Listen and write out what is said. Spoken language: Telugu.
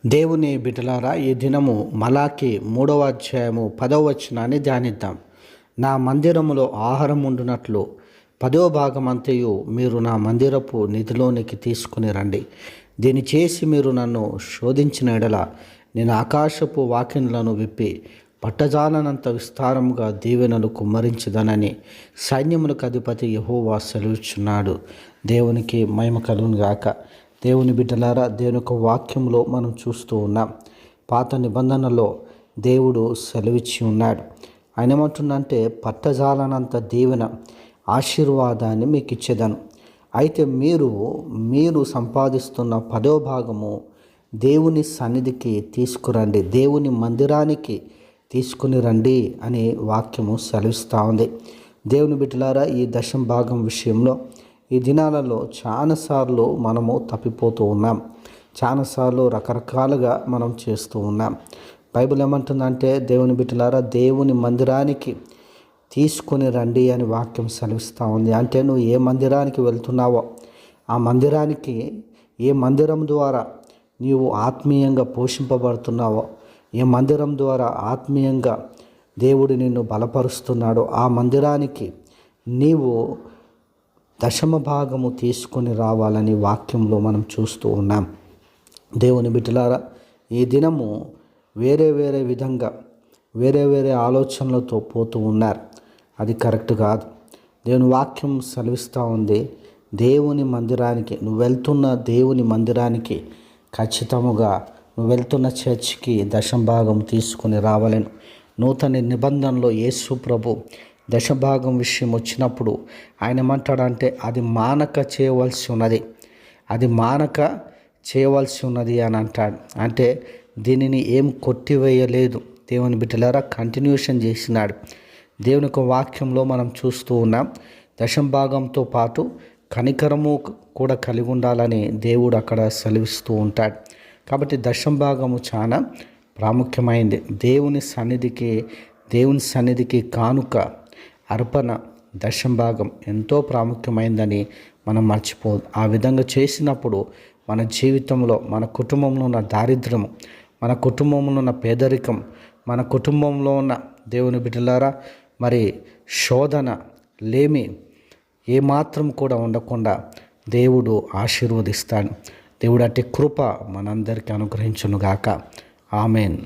దేవుని బిడ్డలారా, ఈ దినము మలాకి 3వ అధ్యాయము 10వ వచనాన్ని ధ్యానిద్దాం. నా మందిరములో ఆహారం ఉండునట్లు 10వ భాగమంతయు మీరు నా మందిరపు నిధిలోనికి తీసుకుని రండి. దీన్ని చేసి మీరు నన్ను శోధించిన ఎడల నేను ఆకాశపు వాకిన్లను విప్పి పట్టజాలనంత విస్తారముగా దీవెనలు కుమ్మరించదనని సైన్యములకు అధిపతి యెహోవా సెలవిచ్చున్నాడు. దేవునికి మహిమ కలుగును గాక. దేవుని బిడ్డలారా, దేవుని యొక్క వాక్యంలో మనం చూస్తూ ఉన్నాం. పాత నిబంధనలో దేవుడు సెలవిచ్చి ఉన్నాడు. ఆయన ఏమంటుందంటే, పట్టజాలనంత దీవెన ఆశీర్వాదాన్ని మీకు ఇచ్చేదను. అయితే మీరు సంపాదిస్తున్న 10వ భాగము దేవుని సన్నిధికి తీసుకురండి, దేవుని మందిరానికి తీసుకుని రండి అని వాక్యము సెలవిస్తూ ఉంది. దేవుని బిడ్డలారా, ఈ దశమ భాగం విషయంలో ఈ దినాలలో చాలాసార్లు మనము తప్పిపోతూ ఉన్నాం. చాలాసార్లు రకరకాలుగా మనం చేస్తూ ఉన్నాం. బైబిల్ ఏమంటుందంటే, దేవుని బిడ్డలారా, దేవుని మందిరానికి తీసుకొని రండి అని వాక్యం సెలవిస్తూ ఉంది. అంటే నువ్వు ఏ మందిరానికి వెళ్తున్నావో ఆ మందిరానికి, ఏ మందిరం ద్వారా నీవు ఆత్మీయంగా పోషింపబడుతున్నావో, ఏ మందిరం ద్వారా ఆత్మీయంగా దేవుడు నిన్ను బలపరుస్తున్నాడో ఆ మందిరానికి నీవు దశమ భాగము తీసుకొని రావాలని వాక్యంలో మనం చూస్తూ ఉన్నాం. దేవుని బిడ్డలారా, ఈ దినము వేరే విధంగా వేరే ఆలోచనలతో పోతూ ఉన్నారు. అది కరెక్ట్ కాదు. దేవుని వాక్యం సెలవిస్తూ ఉంది, దేవుని మందిరానికి నువ్వు వెళ్తున్న దేవుని మందిరానికి ఖచ్చితముగా నువ్వు వెళ్తున్న చర్చికి దశమ భాగం తీసుకొని రావాలను. నూతన నిబంధనలో యేసు ప్రభు దశభాగం విషయం వచ్చినప్పుడు ఆయన ఏమంటాడంటే, అది మానక చేయవలసి ఉన్నది అని అంటాడు. అంటే దీనిని ఏం కొట్టివేయలేదు. దేవుని బిడ్డలారా, కంటిన్యూషన్ చేసినాడు. దేవుని యొక్క వాక్యంలో మనం చూస్తూ ఉన్నాం. దశమ భాగంతో పాటు కనికరము కూడా కలిగి ఉండాలని దేవుడు అక్కడ సెలవిస్తూ ఉంటాడు. కాబట్టి దశమ భాగము చాలా ప్రాముఖ్యమైంది. దేవుని సన్నిధికి కానుక అర్పణ దశమ భాగం ఎంతో ప్రాముఖ్యమైందని మనం మర్చిపోదు. ఆ విధంగా చేసినప్పుడు మన జీవితంలో, మన కుటుంబంలో ఉన్న దారిద్ర్యము, మన కుటుంబంలో ఉన్న పేదరికం, మన కుటుంబంలో ఉన్న దేవుని బిడ్డలారా మరి శోధన లేమి ఏమాత్రం కూడా ఉండకుండా దేవుడు ఆశీర్వదిస్తాడు. దేవుడు అట్టి కృప మనందరికీ అనుగ్రహించునుగాక. ఆమెన్.